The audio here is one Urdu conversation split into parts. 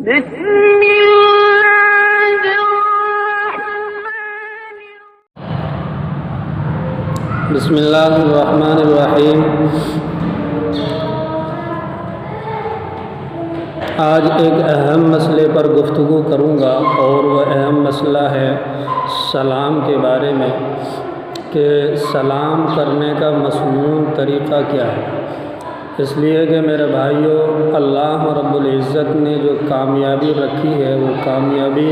بسم اللہ الرحمن الرحیم۔ آج ایک اہم مسئلے پر گفتگو کروں گا اور وہ اہم مسئلہ ہے سلام کے بارے میں کہ سلام کرنے کا مسنون طریقہ کیا ہے۔ اس لیے کہ میرے بھائیوں، اللہ رب العزت نے جو کامیابی رکھی ہے وہ کامیابی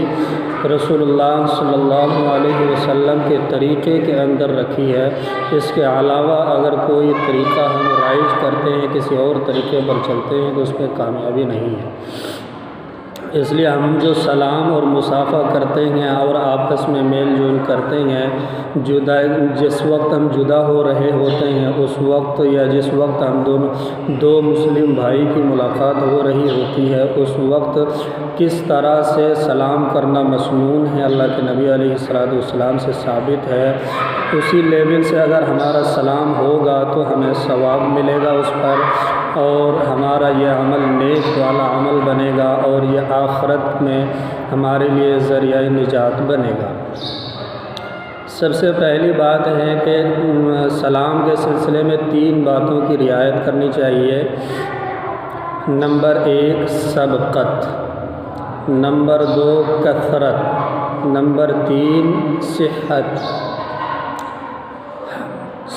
رسول اللہ صلی اللہ علیہ وسلم کے طریقے کے اندر رکھی ہے۔ اس کے علاوہ اگر کوئی طریقہ ہم رائج کرتے ہیں، کسی اور طریقے پر چلتے ہیں تو اس پہ کامیابی نہیں ہے۔ اس لیے ہم جو سلام اور مصافحہ کرتے ہیں اور آپس میں میل جول کرتے ہیں، جس وقت ہم جدا ہو رہے ہوتے ہیں اس وقت یا جس وقت ہم دو مسلم بھائی کی ملاقات ہو رہی ہوتی ہے اس وقت کس طرح سے سلام کرنا مسنون ہے، اللہ کے نبی علیہ السلام سے ثابت ہے۔ اسی لیول سے اگر ہمارا سلام ہوگا تو ہمیں ثواب ملے گا اس پر، اور ہمارا یہ عمل نیک والا عمل بنے گا اور یہ آخرت میں ہمارے لیے ذریعہ نجات بنے گا۔ سب سے پہلی بات ہے کہ سلام کے سلسلے میں 3 باتوں کی رعایت کرنی چاہیے۔ نمبر 1 سبقت، نمبر 2 کثرت، نمبر 3 صحت۔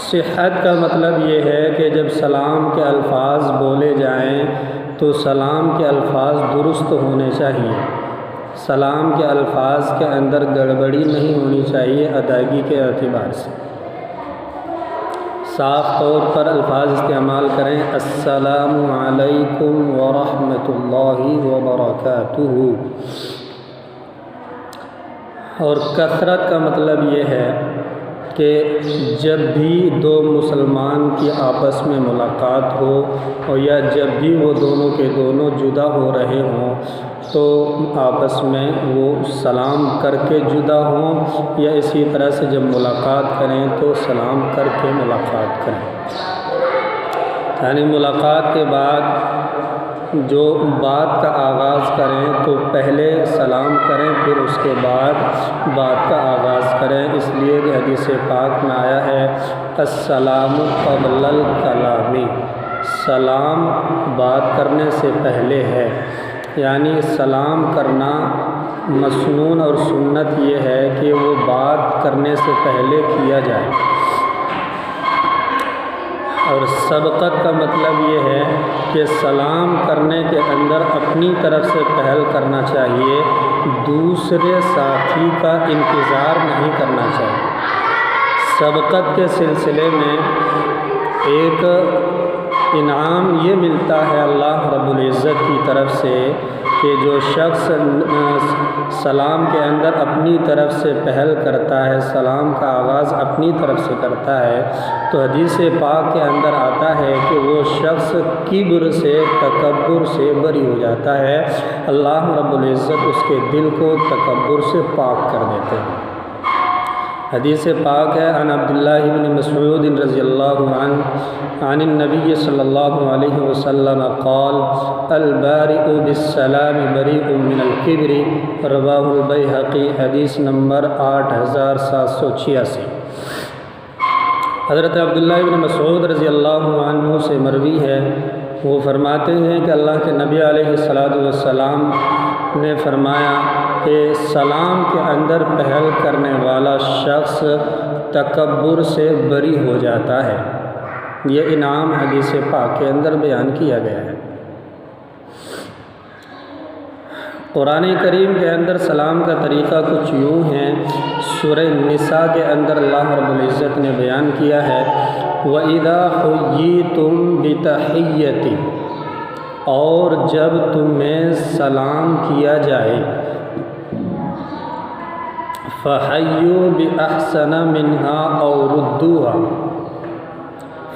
صحت کا مطلب یہ ہے کہ جب سلام کے الفاظ بولے جائیں تو سلام کے الفاظ درست ہونے چاہیے، سلام کے الفاظ کے اندر گڑبڑی نہیں ہونی چاہیے ادائیگی کے اعتبار سے۔ صاف طور پر الفاظ استعمال کریں، السلام علیکم ورحمۃ اللہ وبرکاتہ۔ اور کثرت کا مطلب یہ ہے کہ جب بھی 2 مسلمان کی آپس میں ملاقات ہو اور یا جب بھی وہ دونوں کے دونوں جدا ہو رہے ہوں تو آپس میں وہ سلام کر کے جدا ہوں، یا اسی طرح سے جب ملاقات کریں تو سلام کر کے ملاقات کریں۔ یعنی ملاقات کے بعد جو بات کا آغاز کریں تو پہلے سلام کریں، پھر اس کے بعد بات کا آغاز کریں، اس لیے کہ حدیث پاک میں آیا ہے السلام قبل الکلام، سلام بات کرنے سے پہلے ہے۔ یعنی سلام کرنا مسنون اور سنت یہ ہے کہ وہ بات کرنے سے پہلے کیا جائے۔ اور سبقت کا مطلب یہ ہے کہ سلام کرنے کے اندر اپنی طرف سے پہل کرنا چاہیے، دوسرے ساتھی کا انتظار نہیں کرنا چاہیے۔ سبقت کے سلسلے میں ایک انعام یہ ملتا ہے اللہ رب العزت کی طرف سے کہ جو شخص سلام کے اندر اپنی طرف سے پہل کرتا ہے، سلام کا آغاز اپنی طرف سے کرتا ہے، تو حدیث پاک کے اندر آتا ہے کہ وہ شخص کبر سے، تکبر سے بری ہو جاتا ہے۔ اللہ رب العزت اس کے دل کو تکبر سے پاک کر دیتے ہیں۔ حدیث پاک ہے عن عبداللہ بن مسعود رضی اللہ عنہ عن النبی صلی اللہ علیہ وسلم قال البارئ بالسلام بریء من الکبر، رواہ البیہقی، حدیث نمبر 8786۔ حضرت عبداللہ بن مسعود رضی اللہ عنہ سے مروی ہے، وہ فرماتے ہیں کہ اللہ کے نبی علیہ السلام نے فرمایا کہ سلام کے اندر پہل کرنے والا شخص تکبر سے بری ہو جاتا ہے۔ یہ انعام حدیث پاک کے اندر بیان کیا گیا ہے۔ قرآن کریم کے اندر سلام کا طریقہ کچھ یوں ہے۔ سورہ نساء کے اندر اللہ رب العزت نے بیان کیا ہے وَإِذَا حُيِّيتُم بِتَحِيَّةٍ، اور جب تمہیں سلام کیا جائے فَحَيُّوا بِأَحْسَنَ مِنْهَا أَوْ رُدُّوهَا،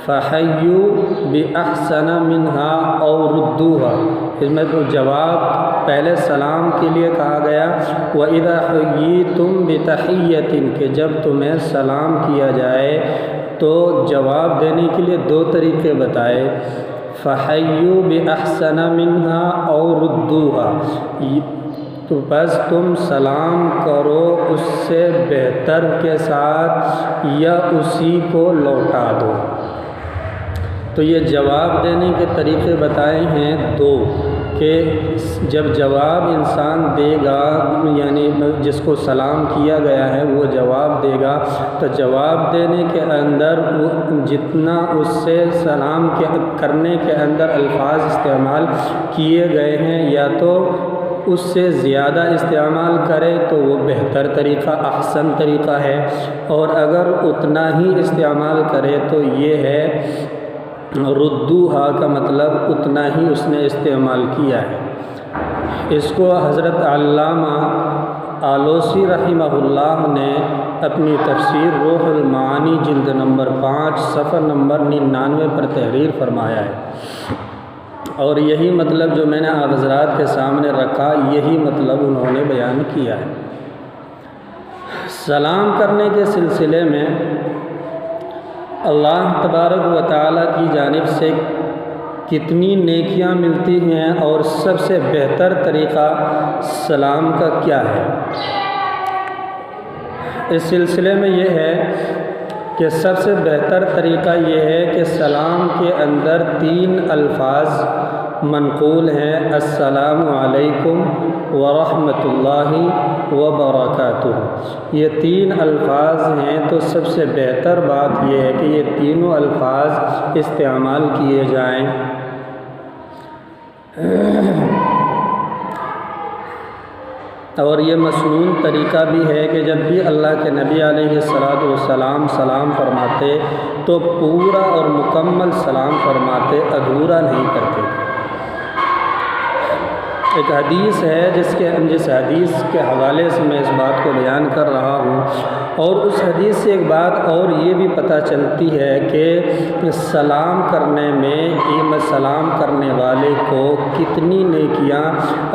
فَحَيُّوا بِأَحْسَنَ مِنْهَا أَوْ رُدُّوهَا، اس میں تو جواب پہلے سلام کے لیے کہا گیا وَإِذَا حُيِّيتُم بِتَحِيَّةٍ، کہ جب تمہیں سلام کیا جائے تو جواب دینے کے لیے 2 طریقے بتائے۔ فحیوا بأحسن منها او ردوها، تو بس تم سلام کرو اس سے بہتر کے ساتھ یا اسی کو لوٹا دو۔ تو یہ جواب دینے کے طریقے بتائے ہیں دو، کہ جب جواب انسان دے گا، یعنی جس کو سلام کیا گیا ہے وہ جواب دے گا، تو جواب دینے کے اندر جتنا اس سے سلام کرنے کے اندر الفاظ استعمال کیے گئے ہیں یا تو اس سے زیادہ استعمال کرے تو وہ بہتر طریقہ، احسن طریقہ ہے، اور اگر اتنا ہی استعمال کرے تو یہ ہے ردوہا کا مطلب اتنا ہی اس نے استعمال کیا ہے۔ اس کو حضرت علامہ آلوسی رحمہ اللہ نے اپنی تفسیر روح المعانی جلد نمبر 5 صفحہ نمبر 99 پر تحریر فرمایا ہے، اور یہی مطلب جو میں نے آپ حضرات کے سامنے رکھا یہی مطلب انہوں نے بیان کیا ہے۔ سلام کرنے کے سلسلے میں اللہ تبارک و تعالیٰ کی جانب سے کتنی نیکیاں ملتی ہیں اور سب سے بہتر طریقہ سلام کا کیا ہے، اس سلسلے میں یہ ہے کہ سب سے بہتر طریقہ یہ ہے کہ سلام کے اندر 3 الفاظ منقول ہیں، السلام علیکم ورحمۃ اللہ وبرکاتہ، یہ 3 الفاظ ہیں۔ تو سب سے بہتر بات یہ ہے کہ یہ تینوں الفاظ استعمال کیے جائیں۔ اور یہ مسنون طریقہ بھی ہے کہ جب بھی اللہ کے نبی علیہ السلام سلام فرماتے تو پورا اور مکمل سلام فرماتے، ادھورا نہیں کرتے تھے۔ ایک حدیث ہے جس حدیث کے حوالے سے میں اس بات کو بیان کر رہا ہوں، اور اس حدیث سے ایک بات اور یہ بھی پتہ چلتی ہے کہ سلام کرنے میں سلام کرنے والے کو کتنی نیکیاں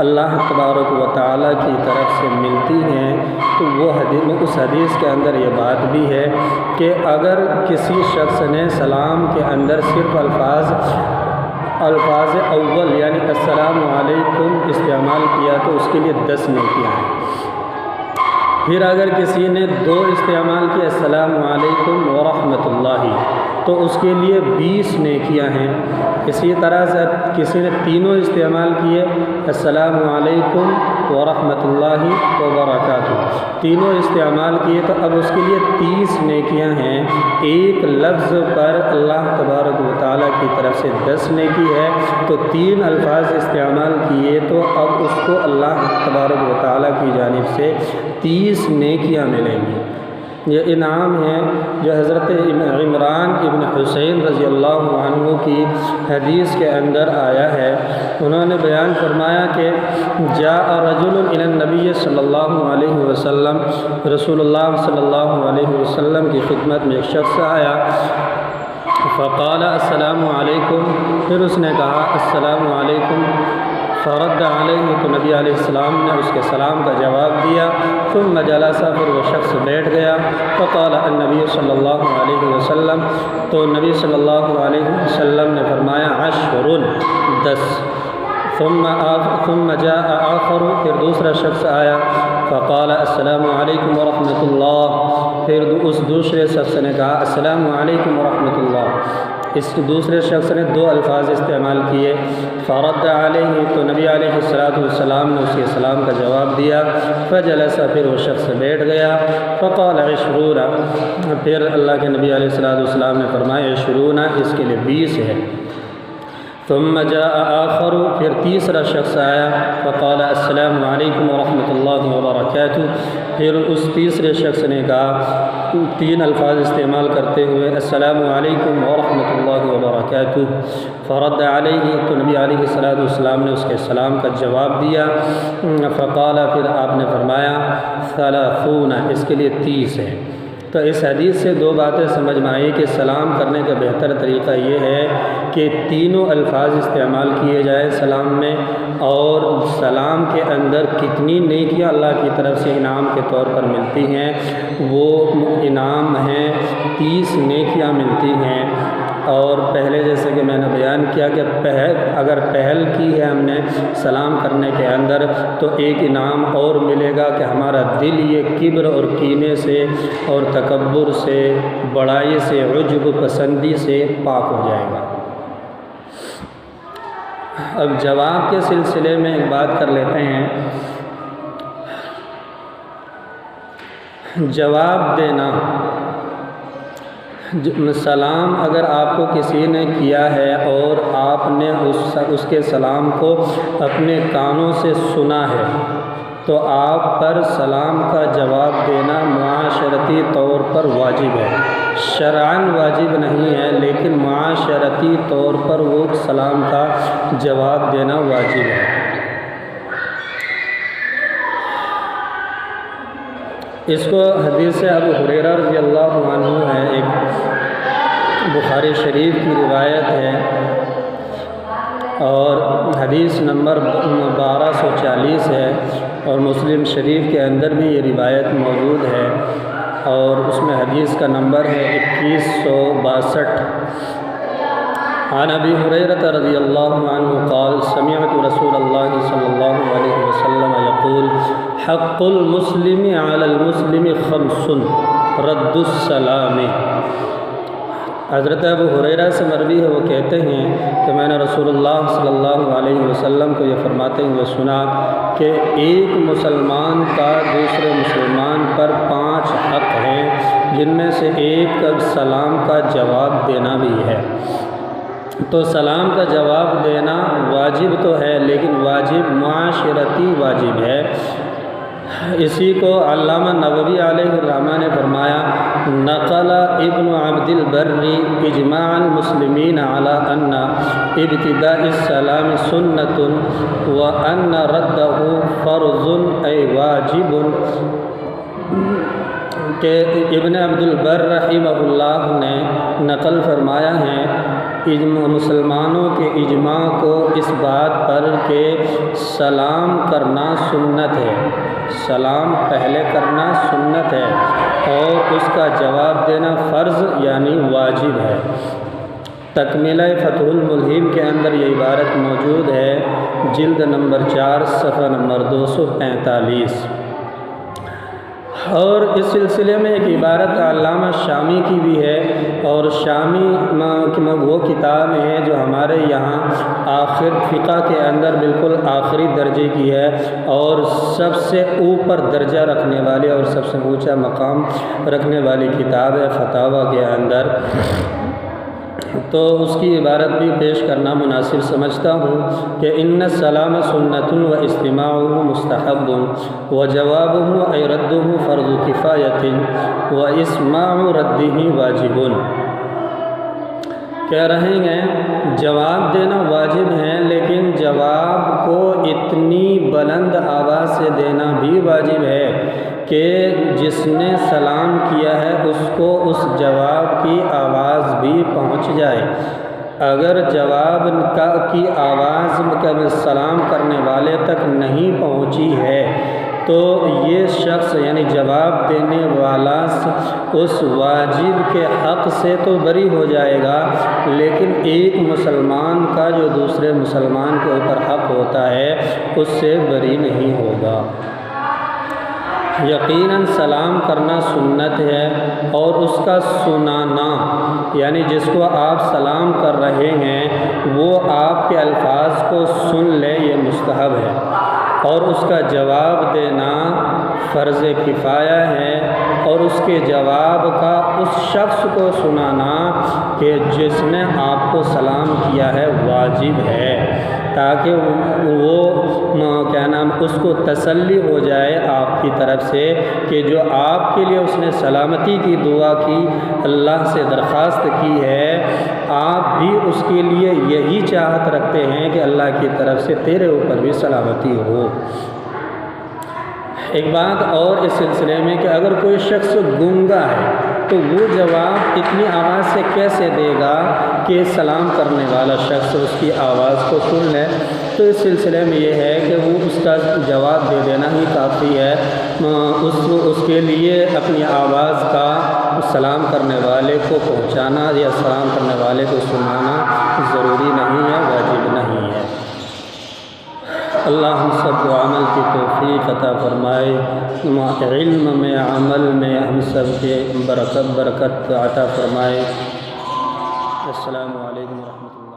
اللہ تبارک و تعالیٰ کی طرف سے ملتی ہیں۔ تو وہ اس حدیث کے اندر یہ بات بھی ہے کہ اگر کسی شخص نے سلام کے اندر صرف الفاظ اول یعنی السلام علیکم استعمال کیا تو اس کے لیے 10 نیکیاں ہیں۔ پھر اگر کسی نے 2 استعمال کیا السلام علیکم ورحمۃ اللہ تو اس کے لیے 20 نیکیاں ہیں۔ اسی طرح سے کسی نے تینوں استعمال کیے السلام علیکم ورحمۃ اللہ وبرکاتہ، تینوں استعمال کیے تو اب اس کے لیے 30 نیکیاں ہیں۔ ایک لفظ پر اللہ تبارک و تعالیٰ کی طرف سے 10 نیکی ہے، تو 3 الفاظ استعمال کیے تو اب اس کو اللہ تبارک و تعالیٰ کی جانب سے 30 نیکیاں ملیں گی۔ یہ انعام ہے جو حضرت عمران ابن حسین رضی اللہ عنہ کی حدیث کے اندر آیا ہے۔ انہوں نے بیان فرمایا کہ جاء رجل الی النبی صلی اللہ علیہ وسلم، رسول اللہ صلی اللہ علیہ وسلم کی خدمت میں ایک شخص آیا، فقال السلام علیکم، پھر اس نے کہا السلام علیکم، فرد علیہ، تو نبی علیہ السلام نے اس کے سلام کا جواب دیا، ثم جلس، پھر وہ شخص بیٹھ گیا، فقال النبی صلی اللہ علیہ وسلم، تو نبی صلی اللہ علیہ وسلم نے فرمایا 10، ثم جاء آخر، پھر دوسرا شخص آیا، فقال السلام علیکم ورحمۃ اللہ، پھر اس دوسرے شخص نے کہا السلام علیکم ورحمۃ اللہ، اس دوسرے شخص نے 2 الفاظ استعمال کیے، فرد علیہ، تو نبی علیہ السلام نے اس کے سلام کا جواب دیا، فجلس، پھر وہ شخص بیٹھ گیا، فقال 20، پھر اللہ کے نبی علیہ السلام نے فرمایا 20، اس کے لیے 20 ہے۔ ثم جاء آخر، پھر تیسرا شخص آیا، فقال السلام علیکم ورحمۃ اللہ وبرکاتہ، پھر اس تیسرے شخص نے کہا 3 الفاظ استعمال کرتے ہوئے السلام علیکم ورحمۃ اللہ وبرکاتہ، فرد علیہ، تو نبی علیہ السلام نے اس کے سلام کا جواب دیا، فقال، پھر آپ نے فرمایا 30، اس کے لیے 30 ہے۔ تو اس حدیث سے 2 باتیں سمجھ میں آئی کہ سلام کرنے کا بہتر طریقہ یہ ہے کہ تینوں الفاظ استعمال کیے جائیں سلام میں، اور سلام کے اندر کتنی نیکیاں اللہ کی طرف سے انعام کے طور پر ملتی ہیں، وہ انعام ہیں 30 نیکیاں ملتی ہیں۔ اور پہلے جیسے کہ میں نے بیان کیا کہ اگر پہل کی ہے ہم نے سلام کرنے کے اندر تو ایک انعام اور ملے گا کہ ہمارا دل یہ کبر اور کینے سے اور تکبر سے، بڑائی سے، عجب پسندی سے پاک ہو جائے گا۔ اب جواب کے سلسلے میں ایک بات کر لیتے ہیں۔ جواب دینا، سلام اگر آپ کو کسی نے کیا ہے اور آپ نے اس کے سلام کو اپنے کانوں سے سنا ہے تو آپ پر سلام کا جواب دینا معاشرتی طور پر واجب ہے۔ شرعاً واجب نہیں ہے لیکن معاشرتی طور پر وہ سلام کا جواب دینا واجب ہے۔ اس کو حدیث ابو ہریرہ رضی اللہ عنہ ہے، ایک بخاری شریف کی روایت ہے اور حدیث نمبر 1240 ہے، اور مسلم شریف کے اندر بھی یہ روایت موجود ہے اور اس میں حدیث کا نمبر ہے 2162۔ عن ابی ہریرہ رضی اللہ عنہ قال سمعت رسول اللہ صلی اللہ علیہ وسلم یقول حق المسلم علی المسلم خمس رد السلام۔ حضرت ابو ہریرہ سے مروی ہے، وہ کہتے ہیں کہ میں نے رسول اللہ صلی اللہ علیہ وسلم کو یہ فرماتے ہوئے سنا کہ ایک مسلمان کا دوسرے مسلمان پر 5 حق ہیں، جن میں سے ایک کا سلام کا جواب دینا بھی ہے۔ تو سلام کا جواب دینا واجب تو ہے لیکن واجب معاشرتی واجب ہے۔ اسی کو علامہ نووی علیہ الرحمہ نے فرمایا نقل ابن عبد البر اجماع المسلمین علی ان ابتداء السلام سنۃ وان ردہ فرض ای واجب، کہ ابن عبد البر رحمہ اللہ نے نقل فرمایا ہے مسلمانوں کے اجماع کو اس بات پر کہ سلام کرنا سنت ہے، سلام پہلے کرنا سنت ہے اور اس کا جواب دینا فرض یعنی واجب ہے۔ تکملہ فتح الملہم کے اندر یہ عبارت موجود ہے، جلد نمبر 4 صفحہ نمبر 245۔ اور اس سلسلے میں ایک عبارت علامہ شامی کی بھی ہے، اور شامی وہ کتاب ہے جو ہمارے یہاں آخر فقہ کے اندر بالکل آخری درجے کی ہے اور سب سے اوپر درجہ رکھنے والی اور سب سے اونچا مقام رکھنے والی کتاب ہے فتاویٰ کے اندر۔ تو اس کی عبارت بھی پیش کرنا مناسب سمجھتا ہوں کہ ان السلام سنت و استماعہ مستحب و جوابہ ای ردہ فرض کفایت و اسماع ردہ واجب۔ کہہ رہے ہیں جواب دینا واجب ہے لیکن جواب کو اتنی بلند آواز سے دینا بھی واجب ہے کہ جس نے سلام کیا ہے اس کو اس جواب کی آواز بھی پہنچ جائے۔ اگر جواب کی آواز سلام کرنے والے تک نہیں پہنچی ہے تو یہ شخص یعنی جواب دینے والا اس واجب کے حق سے تو بری ہو جائے گا لیکن ایک مسلمان کا جو دوسرے مسلمان کے اوپر حق ہوتا ہے اس سے بری نہیں ہوگا۔ یقیناً سلام کرنا سنت ہے اور اس کا سنانا یعنی جس کو آپ سلام کر رہے ہیں وہ آپ کے الفاظ کو سن لے یہ مستحب ہے، اور اس کا جواب دینا فرض کفایہ ہے، اور اس کے جواب کا اس شخص کو سنانا کہ جس نے آپ کو سلام کیا ہے واجب ہے، تاکہ وہ اس کو تسلی ہو جائے آپ کی طرف سے کہ جو آپ کے لیے اس نے سلامتی کی دعا کی، اللہ سے درخواست کی ہے، آپ بھی اس کے لیے یہی چاہت رکھتے ہیں کہ اللہ کی طرف سے تیرے اوپر بھی سلامتی ہو۔ ایک بات اور اس سلسلے میں کہ اگر کوئی شخص گونگا ہے تو وہ جواب اتنی آواز سے کیسے دے گا کہ سلام کرنے والا شخص اس کی آواز کو سن لے؟ تو اس سلسلے میں یہ ہے کہ وہ اس کا جواب دے دینا ہی کافی ہے، اس کے لیے اپنی آواز کا سلام کرنے والے کو پہنچانا یا سلام کرنے والے کو سنانا ضروری نہیں ہے، واجب نہیں ہے۔ اللہ ہم سب کو عمل کی توفیق عطا فرمائے، علم میں عمل میں ہم سب کے برکت عطا فرمائے۔ السلام علیکم ورحمۃ اللہ۔